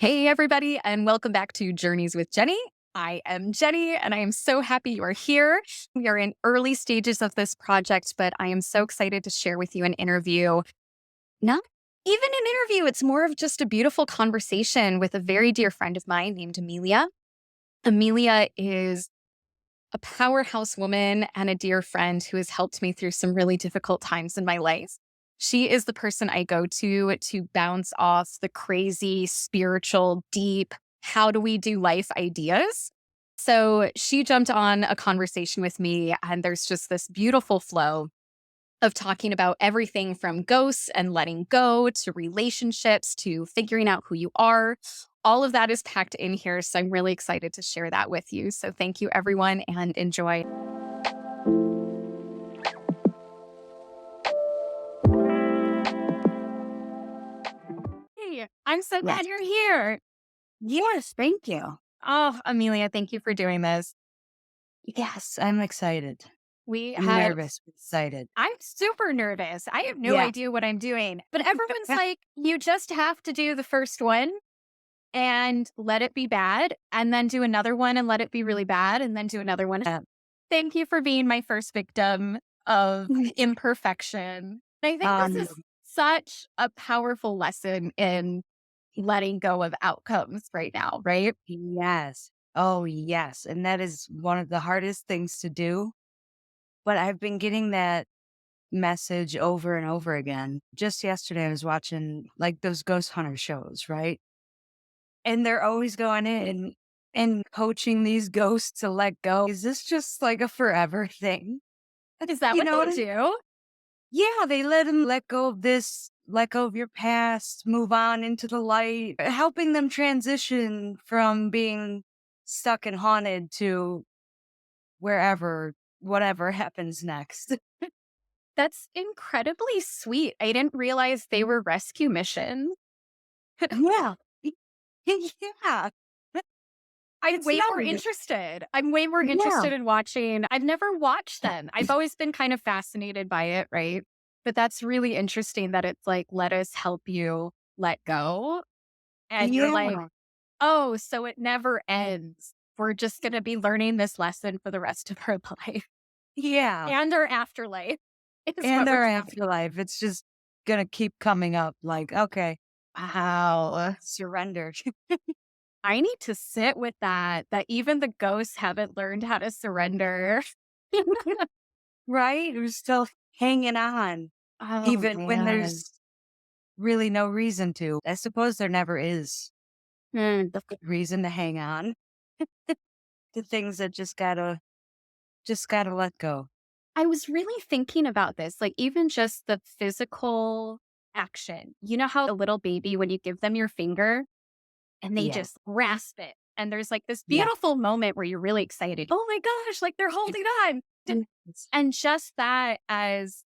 Hey, everybody, and welcome back to Journeys with Jenny. I am Jenny, and I am so happy you are here. We are in early stages of this project, but I am so excited to share with you an interview. Not even an interview, it's more of just a beautiful conversation with a very dear friend of mine named Amelia. Amelia is a powerhouse woman and a dear friend who has helped me through some really difficult times in my life. She is the person I go to bounce off the crazy, spiritual, deep, how do we do life ideas. So she jumped on a conversation with me, and there's just this beautiful flow of talking about everything from ghosts and letting go to relationships to figuring out who you are. All of that is packed in here. So I'm really excited to share that with you. So thank you, everyone, and enjoy. Hey, I'm so Yes. glad you're here. Yes, thank you. Oh, Amelia, thank you for doing this. Yes, I'm excited. We I'm have, nervous, but excited. I'm super nervous. I have no Yeah. idea what I'm doing, but everyone's like, you just have to do the first one and let it be bad, and then do another one and let it be really bad, and then do another one. Uh, Thank you for being my first victim of imperfection. I think this um, is such a powerful lesson in letting go of outcomes right now, right? yes. Oh, yes. And that is one of the hardest things to do. But I've been getting that message over and over again. Just yesterday, I was watching like those ghost hunter shows, right? And they're always going in and coaching these ghosts to let go. Is this just like a forever thing? Is that You what know what they do? Yeah, they let them let go of this, let go of your past, move on into the light, helping them transition from being stuck and haunted to wherever, whatever happens next. That's incredibly sweet. I didn't realize they were rescue missions. Yeah. Yeah. I'm It's way not more even, interested. I'm way more yeah. interested in watching. I've never watched them. I've always been kind of fascinated by it, right? But that's really interesting that it's like, let us help you let go. And you're like, Yeah. oh, so it never ends. We're just going to be learning this lesson for the rest of our life Yeah. and our afterlife is And what we're our doing. afterlife, it's just going to keep coming up like, okay, wow, surrender. I need to sit with that, that even the ghosts haven't learned how to surrender. Right? We're still hanging on, Oh, even when man. there's really no reason to. I suppose there never is The a good reason to hang on to things that just gotta let go. I was really thinking about this, like even just the physical action. You know how a little baby, when you give them your finger and they Yeah. just grasp it, and there's like this Yeah. beautiful moment where you're really excited. Oh my gosh, like they're holding on. Yes. And just that as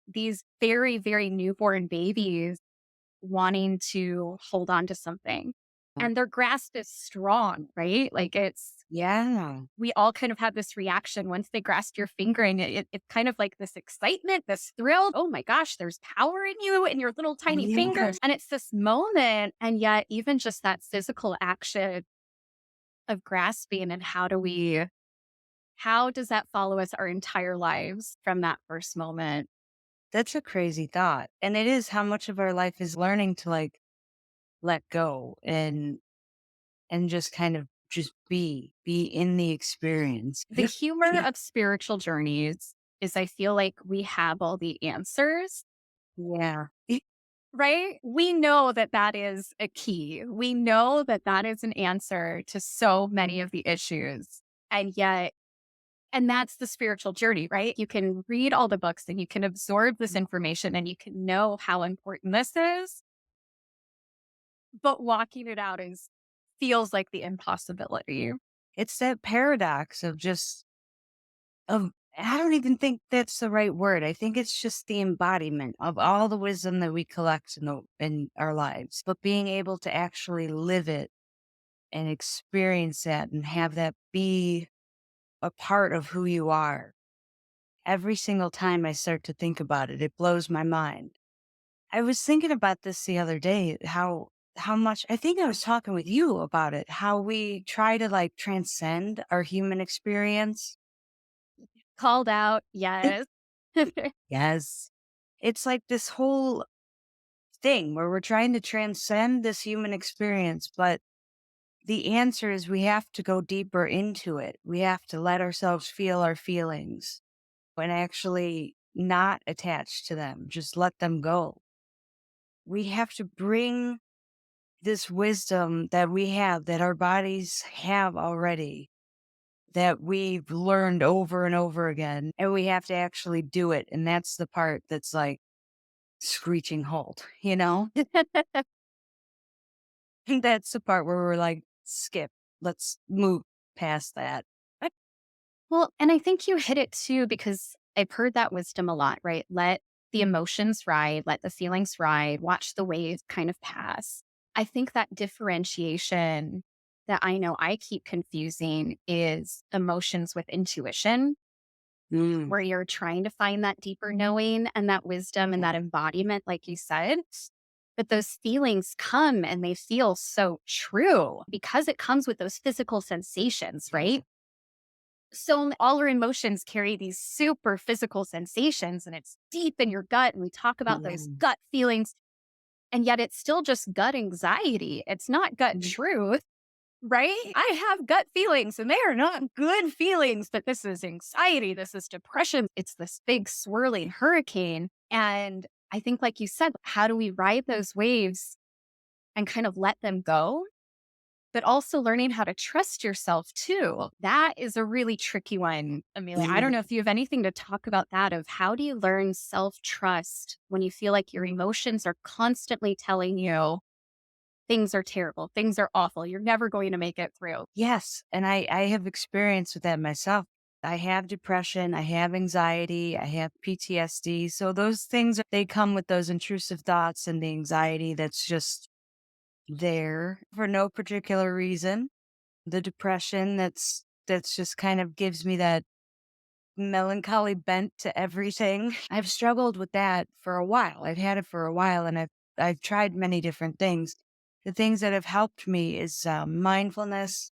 these very, very newborn babies wanting to hold on to something. And their grasp is strong, right? Like Yeah. we all kind of have this reaction once they grasp your finger, and it's kind of like this excitement, this thrill. Oh my gosh, there's power in you and your little tiny finger. Yes. And it's this moment. And yet, even just that physical action of grasping, and how does that follow us our entire lives from that first moment? That's a crazy thought. And it is how much of our life is learning to like let go and just kind of just be in the experience. The humor of spiritual journeys is I feel like we have all the answers. Yeah. Right? We know that that is a key. We know that that is an answer to so many of the issues. And yet, and that's the spiritual journey, right? You can read all the books and you can absorb this information and you can know how important this is, but walking it out is feels like the impossibility. It's that paradox of just of I don't even think that's the right word. I think it's just the embodiment of all the wisdom that we collect in our lives, but being able to actually live it and experience that and have that be a part of who you are. Every single time I start to think about it, it blows my mind. I was thinking about this the other day, how how much I think I was talking with you about it, how we try to like transcend our human experience. Called out, yes. Yes. It's like this whole thing where we're trying to transcend this human experience, but the answer is we have to go deeper into it. We have to let ourselves feel our feelings and actually not attach to them, just let them go. We have to bring this wisdom that we have, that our bodies have already, that we've learned over and over again, and we have to actually do it. And that's the part that's like screeching halt, you know? That's the part where we're like, skip, let's move past that. Well, and I think you hit it too, because I've heard that wisdom a lot, right? Let the emotions ride, let the feelings ride, watch the wave kind of pass. I think that differentiation that I know I keep confusing is emotions with intuition, Mm, where you're trying to find that deeper knowing and that wisdom and that embodiment, like you said. But those feelings come and they feel so true because it comes with those physical sensations, right? So all our emotions carry these super physical sensations and it's deep in your gut. And we talk about those mm, gut feelings, and yet it's still just gut anxiety. It's not gut mm, truth, right? I have gut feelings and they are not good feelings, but this is anxiety. This is depression. It's this big swirling hurricane. And I think, like you said, how do we ride those waves and kind of let them go? But also learning how to trust yourself too. That is a really tricky one, Amelia. I don't mm. know if you have anything to talk about that of how do you learn self-trust when you feel like your emotions are constantly telling you things are terrible, things are awful, you're never going to make it through. Yes. And I have experience with that myself. I have depression, I have anxiety, I have PTSD. So those things, they come with those intrusive thoughts and the anxiety that's just there for no particular reason. The depression that's just kind of gives me that melancholy bent to everything. I've struggled with that for a while. I've had it for a while and I've tried many different things. The things that have helped me is mindfulness,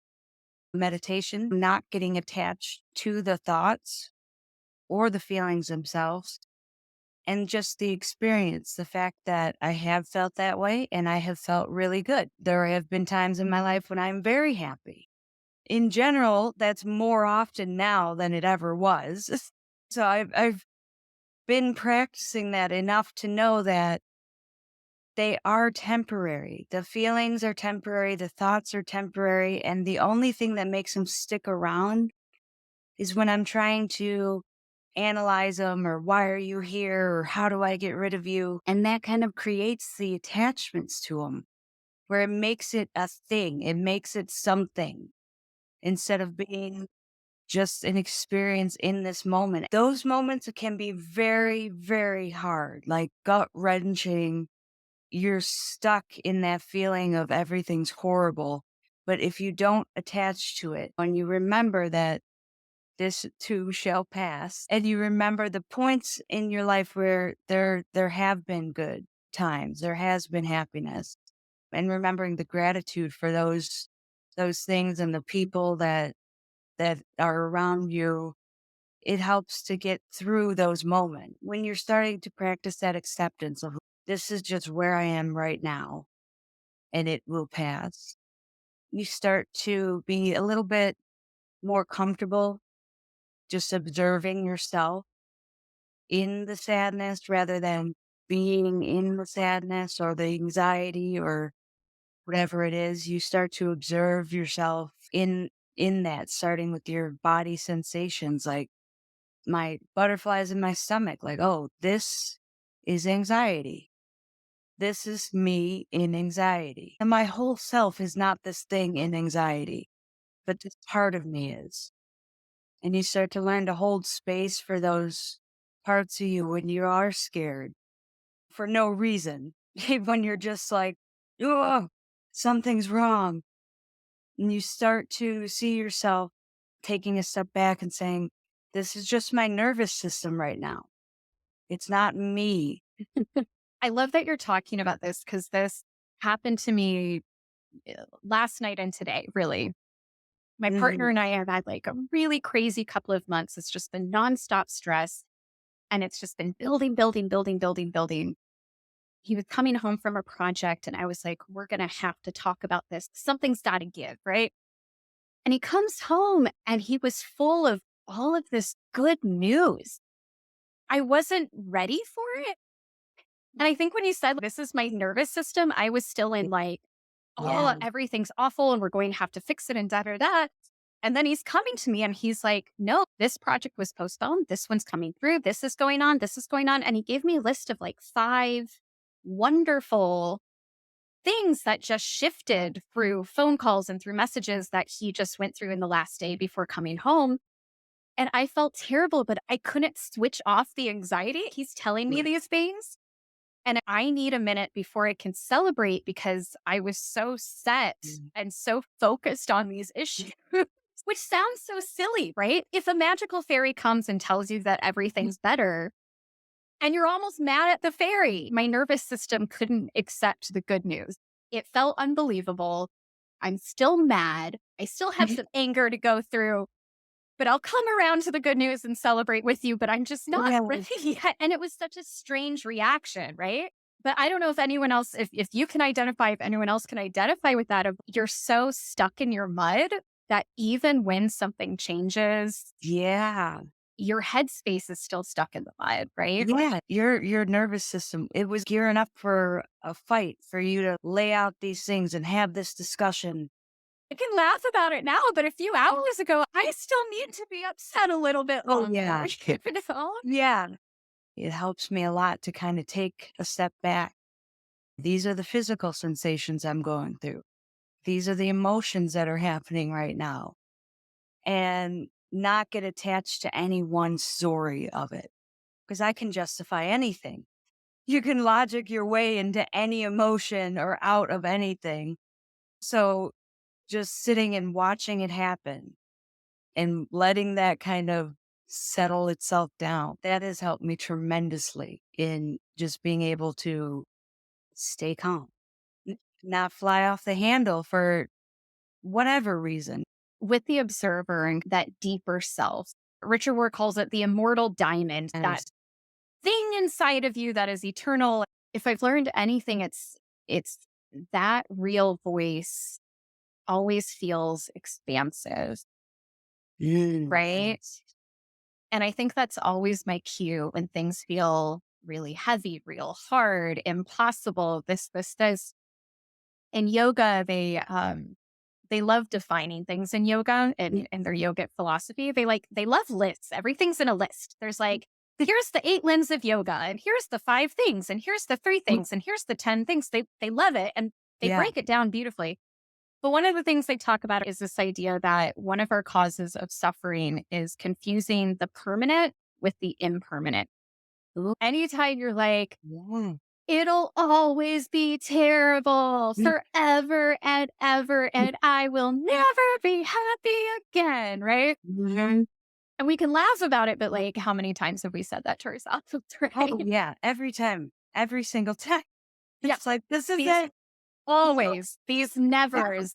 meditation, not getting attached to the thoughts or the feelings themselves, and just the experience, the fact that I have felt that way and I have felt really good. There have been times in my life when I'm very happy. In general, that's more often now than it ever was. So I've been practicing that enough to know that they are temporary. The feelings are temporary, the thoughts are temporary, and the only thing that makes them stick around is when I'm trying to analyze them, or why are you here, or how do I get rid of you? And that kind of creates the attachments to them where it makes it a thing, it makes it something instead of being just an experience in this moment. Those moments can be very, very hard, like gut wrenching. You're stuck in that feeling of everything's horrible. But if you don't attach to it and you remember that this too shall pass, and you remember the points in your life where there have been good times, there has been happiness, and remembering the gratitude for those things and the people that are around you, it helps to get through those moments. When you're starting to practice that acceptance of this is just where I am right now and it will pass, you start to be a little bit more comfortable just observing yourself in the sadness rather than being in the sadness or the anxiety or whatever it is. You start to observe yourself in that, starting with your body sensations, like my butterflies in my stomach, like, oh, this is anxiety. This is me in anxiety. And my whole self is not this thing in anxiety, but this part of me is. And you start to learn to hold space for those parts of you when you are scared for no reason. When you're just like, oh, something's wrong. And you start to see yourself taking a step back and saying, this is just my nervous system right now. It's not me. I love that you're talking about this because this happened to me last night and today, really. My partner Mhm. and I have had like a really crazy couple of months. It's just been nonstop stress and it's just been building, building, building, building, building. He was coming home from a project and I was like, we're going to have to talk about this. Something's got to give, right? And he comes home and he was full of all of this good news. I wasn't ready for it. And I think when you said, this is my nervous system, I was still in like, Yeah. oh, everything's awful and we're going to have to fix it and da da da. And then he's coming to me and he's like, no, this project was postponed. This one's coming through. This is going on. This is going on. And he gave me a list of like five wonderful things that just shifted through phone calls and through messages that he just went through in the last day before coming home. And I felt terrible, but I couldn't switch off the anxiety. He's telling me these things. And I need a minute before I can celebrate because I was so set Mhm. and so focused on these issues, which sounds so silly, right? If a magical fairy comes and tells you that everything's better and you're almost mad at the fairy, my nervous system couldn't accept the good news. It felt unbelievable. I'm still mad. I still have some anger to go through, but I'll come around to the good news and celebrate with you, but I'm just not Yeah. ready yet. And it was such a strange reaction, right? But I don't know if anyone else, if you can identify, if anyone else can identify with that, of you're so stuck in your mud that even when something changes, Yeah. your headspace is still stuck in the mud, right? Yeah, your nervous system, it was gearing up for a fight, for you to lay out these things and have this discussion. I can laugh about it now, but a few hours ago, I still need to be upset a little bit Oh, longer. yeah. You know? Yeah. It helps me a lot to kind of take a step back. These are the physical sensations I'm going through. These are the emotions that are happening right now, and not get attached to any one story of it, because I can justify anything. You can logic your way into any emotion or out of anything. So just sitting and watching it happen and letting that kind of settle itself down, that has helped me tremendously in just being able to stay calm, not fly off the handle for whatever reason. With the observer and that deeper self. Richard Rohr calls it the immortal diamond, that Yes. thing inside of you that is eternal. If I've learned anything, it's that real voice always feels expansive, right? Yes. And I think that's always my cue when things feel really heavy, real hard, impossible, this. In yoga, they love defining things in yoga and their yogic philosophy. They love lists. Everything's in a list. There's like, here's the 8 limbs of yoga, and here's the 5 things, and here's the 3 things, and here's the 10 things. They love it and they Yeah, break it down beautifully. But one of the things they talk about is this idea that one of our causes of suffering is confusing the permanent with the impermanent. Ooh, Anytime you're like, yeah. it'll always be terrible forever and ever, and I will never be happy again, right? Mhm. And we can laugh about it, but like, how many times have we said that to ourselves, Oh, right? yeah, every time, every single time. Yeah, It's like, "This is these it." So always, these yeah, nevers,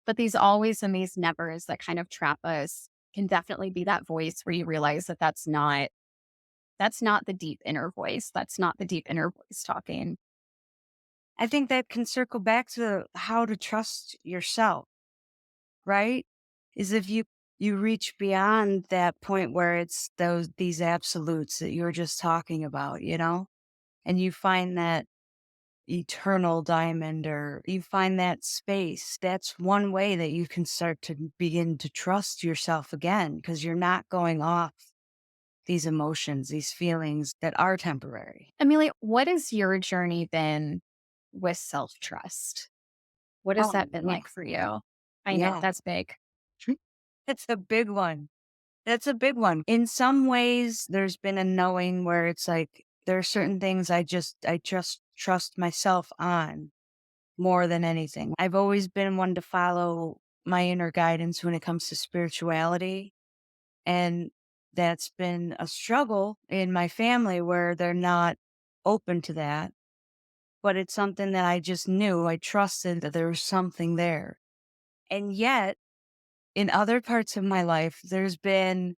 but these always and these nevers that kind of trap us can definitely be that voice where you realize that that's not the deep inner voice. That's not the deep inner voice talking. I think that can circle back to how to trust yourself, right? Is if you reach beyond that point where it's these absolutes that you were just talking about, and you find that eternal diamond, or you find that space. That's one way that you can start to begin to trust yourself again, because you're not going off these emotions, these feelings that are temporary. Amelia, what has your journey been with self trust? What has Oh, that been yeah. like for you? I know Yeah. that's big. It's a big one. That's a big one. In some ways, there's been a knowing where it's like there are certain things I just trust myself on more than anything. I've always been one to follow my inner guidance when it comes to spirituality. And that's been a struggle in my family where they're not open to that. but it's something that I just knew. I trusted that there was something there. And yet, in other parts of my life, there's been,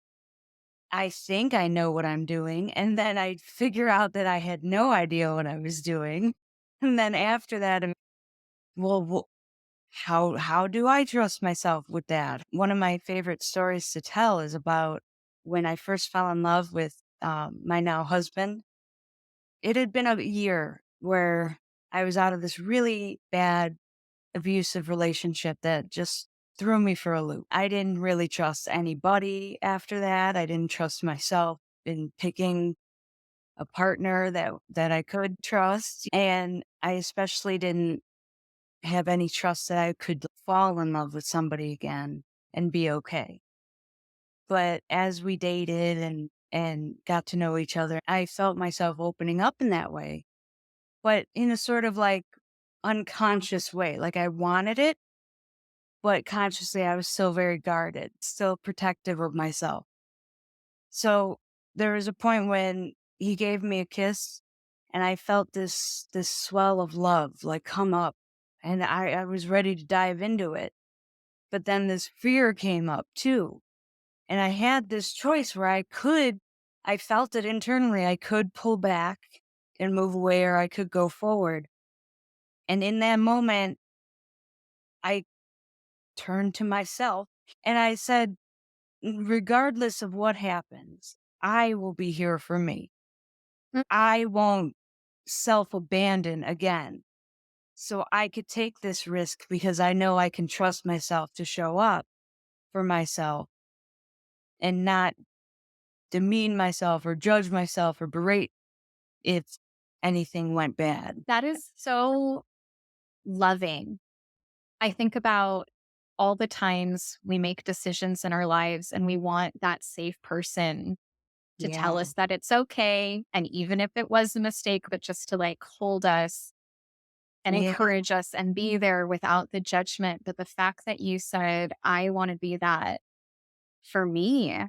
I think I know what I'm doing. And then I figure out that I had no idea what I was doing. And then after that, well, how do I trust myself with that? One of my favorite stories to tell is about when I first fell in love with my now husband. It had been a year where I was out of this really bad abusive relationship that just threw me for a loop. I didn't really trust anybody after that. I didn't trust myself in picking a partner that I could trust, and I especially didn't have any trust that I could fall in love with somebody again and be okay. But as we dated and got to know each other, I felt myself opening up in that way, but in a sort of like unconscious way. Like I wanted it, but consciously I was still very guarded, still protective of myself. So there was a point when he gave me a kiss and I felt this swell of love like come up, and I was ready to dive into it. But then this fear came up too. And I had this choice where I felt it internally. I could pull back and move away, or I could go forward. And in that moment, I turned to myself and I said, regardless of what happens, I will be here for me. Mm. I won't self abandon again. So I could take this risk because I know I can trust myself to show up for myself and not demean myself or judge myself or berate if anything went bad. That is so loving. I think about all the times we make decisions in our lives and we want that safe person to tell Yeah. us that it's okay. And even if it was a mistake, but just to like hold us and Yeah. encourage us and be there without the judgment. But the fact that you said, I want to be that for me,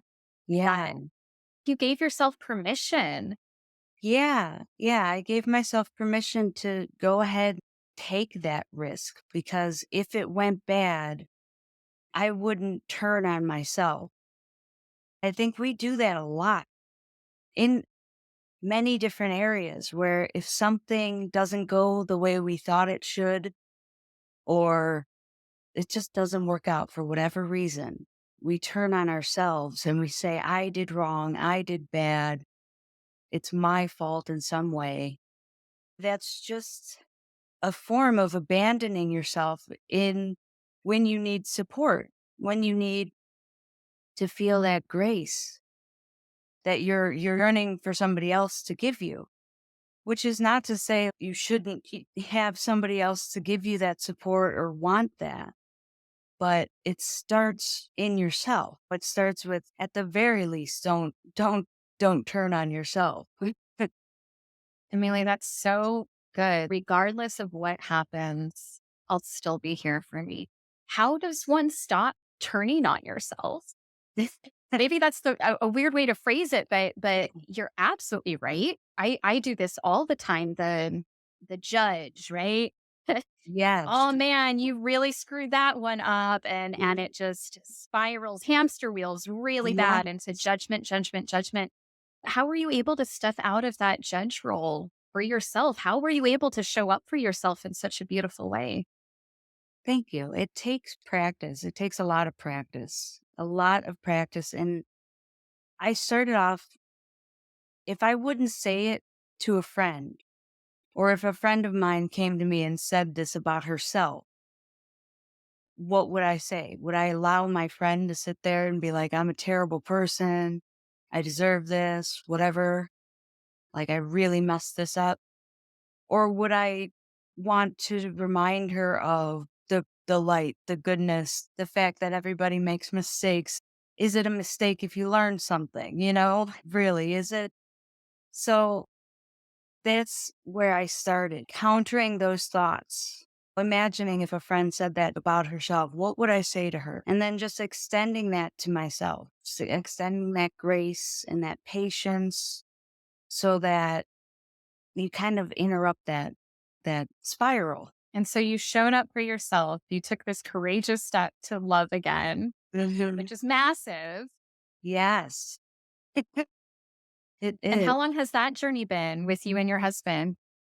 Yeah. that you gave yourself permission. Yeah. Yeah. I gave myself permission to go ahead, take that risk because if it went bad, I wouldn't turn on myself. I think we do that a lot in many different areas where if something doesn't go the way we thought it should, or it just doesn't work out for whatever reason, we turn on ourselves and we say, I did wrong. I did bad. It's my fault in some way. That's just a form of abandoning yourself in when you need support, when you need to feel that grace that you're yearning for somebody else to give you. Which is not to say you shouldn't have somebody else to give you that support or want that, but it starts in yourself. It starts with, at the very least, don't turn on yourself. Amelia, that's so good. Regardless of what happens, I'll still be here for me. How does one stop turning on yourself? Maybe that's a weird way to phrase it, but you're absolutely right. I do this all the time. The judge, right? Yes. Oh man, you really screwed that one up, and it just spirals, hamster wheels really Yeah. bad into judgment, judgment, judgment. How were you able to step out of that judge role for yourself? How were you able to show up for yourself in such a beautiful way? Thank you. It takes practice. It takes a lot of practice, a lot of practice. And I started off, if I wouldn't say it to a friend, or if a friend of mine came to me and said this about herself, what would I say? Would I allow my friend to sit there and be like, I'm a terrible person. I deserve this, whatever. Like, I really messed this up. Or would I want to remind her of the light, the goodness, the fact that everybody makes mistakes? Is it a mistake if you learn something? Really, is it? So that's where I started countering those thoughts. Imagining if a friend said that about herself, what would I say to her? And then just extending that to myself, extending that grace and that patience so that you kind of interrupt that spiral. And so you showed up for yourself. You took this courageous step to love again, Mhm. which is massive. Yes, it And is. how long has that journey been with you and your husband?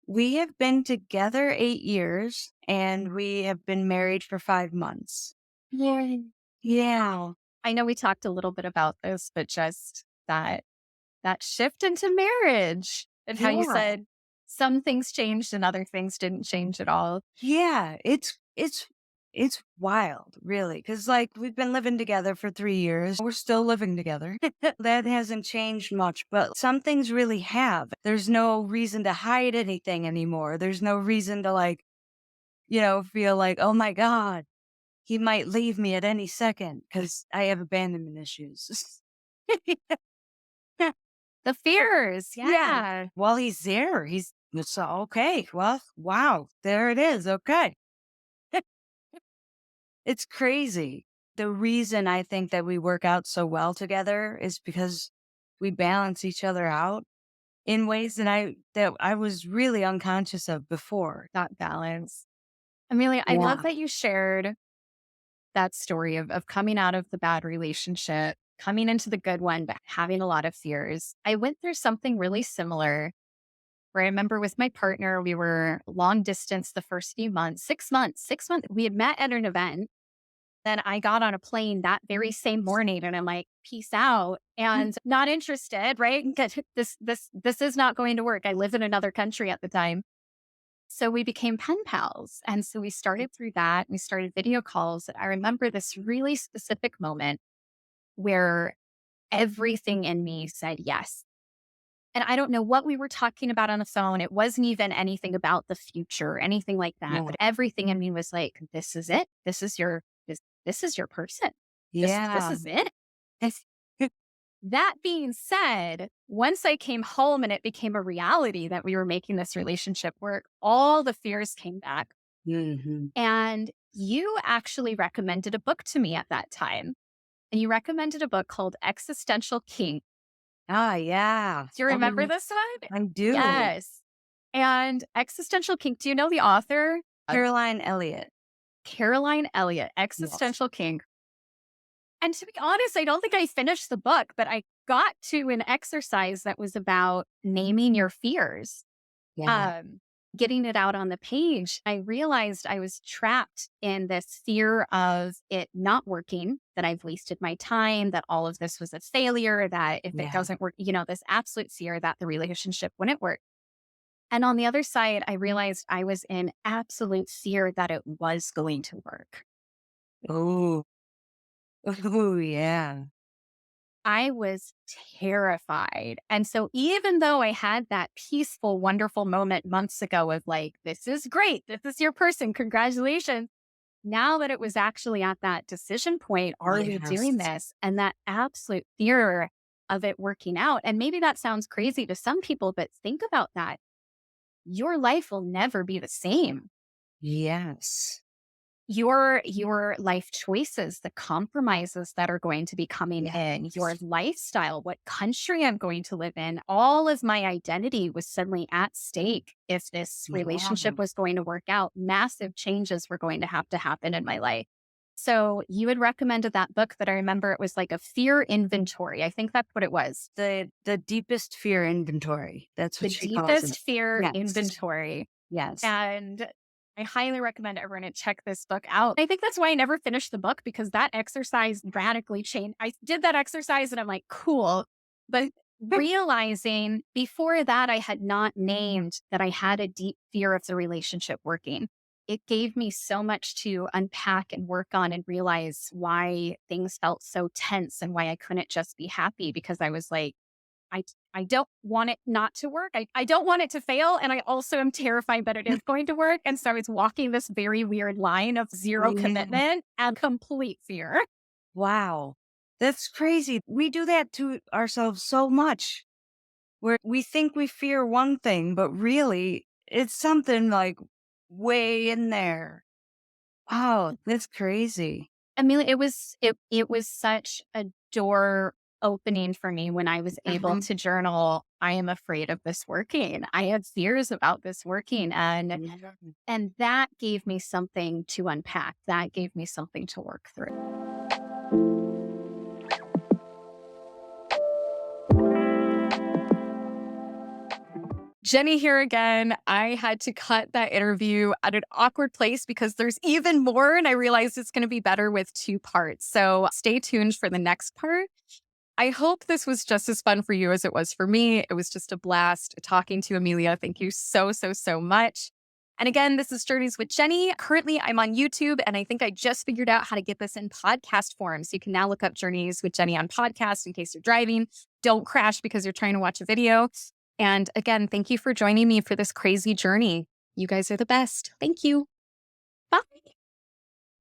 We have been together 8 years and we have been married for 5 months. Yeah. Yeah. I know we talked a little bit about this, but just that shift into marriage and how you Yeah. said some things changed and other things didn't change at all. Yeah. It's wild, really. Cause like we've been living together for 3 years. We're still living together. That hasn't changed much, but some things really have. There's no reason to hide anything anymore. There's no reason to like, feel like, oh my God, he might leave me at any second because I have abandonment issues. The fears, Yeah. yeah. While he's there, it's okay. Well, wow, there it is. Okay. It's crazy. The reason I think that we work out so well together is because we balance each other out in ways that I was really unconscious of before. That balance. Amelia, I love Yeah. that you shared that story of coming out of the bad relationship, coming into the good one, but having a lot of fears. I went through something really similar where I remember with my partner, we were long distance the first few months, 6 months, 6 months. We had met at an event. Then I got on a plane that very same morning and I'm like, peace out and not interested, right? 'Cause this is not going to work. I lived in another country at the time. So we became pen pals. And so we started through that. We started video calls. I remember this really specific moment where everything in me said yes. And I don't know what we were talking about on the phone. It wasn't even anything about the future or anything like that. Yeah. But everything in me was like, this is it. This is your person. This Yeah. is it. That being said, once I came home and it became a reality that we were making this relationship work, all the fears came back. Hmm. And you actually recommended a book to me at that time. And you recommended a book called Existential King. Ah, yeah. Do you remember this one? I do. Yes. And Existential King, do you know the author? Caroline Elliott. Caroline Elliott, Yes. Existential King. And to be honest, I don't think I finished the book, but I got to an exercise that was about naming your fears, Yeah. um, getting it out on the page. I realized I was trapped in this fear of it not working, that I've wasted my time, that all of this was a failure, that if it Yeah. doesn't work, this absolute fear that the relationship wouldn't work. And on the other side, I realized I was in absolute fear that it was going to work. Oh. Oh, yeah. I was terrified. And so even though I had that peaceful, wonderful moment months ago of like, this is great, this is your person, congratulations. Now that it was actually at that decision point, are we doing Yes. this? And that absolute fear of it working out. And maybe that sounds crazy to some people, but think about that. Your life will never be the same. Yes. Your life choices, the compromises that are going to be coming in, your Yes. lifestyle, what country I'm going to live in, all of my identity was suddenly at stake if this Yeah. relationship was going to work out. Massive changes were going to have to happen in my life. So you had recommended that book that I remember it was like a fear inventory. I think that's what it was. The deepest fear inventory. That's The what she calls it. deepest fear Yes. inventory. Yes. And I highly recommend everyone to check this book out. I think that's why I never finished the book because that exercise radically changed. I did that exercise and I'm like, cool. But realizing before that, I had not named that I had a deep fear of the relationship working. It gave me so much to unpack and work on and realize why things felt so tense and why I couldn't just be happy because I was like, I I don't want it not to work. I don't want it to fail. And I also am terrified that it is going to work. And so it's walking this very weird line of zero Yeah. commitment and complete fear. Wow. That's crazy. We do that to ourselves so much where we think we fear one thing, but really it's something like way in there. Wow, that's crazy. Amelia, it was such a door opening for me when I was able Uh-huh. to journal, I am afraid of this working. I had fears about this working Yeah. and that gave me something to unpack. That gave me something to work through. Jenni here again. I had to cut that interview at an awkward place because there's even more, and I realized it's going to be better with two parts. So stay tuned for the next part. I hope this was just as fun for you as it was for me. It was just a blast talking to Amelia. Thank you so, so, so much. And again, this is Journeys with Jenni. Currently, I'm on YouTube, and I think I just figured out how to get this in podcast form. So you can now look up Journeys with Jenni on podcast in case you're driving. Don't crash because you're trying to watch a video. And again, thank you for joining me for this crazy journey. You guys are the best. Thank you. Bye.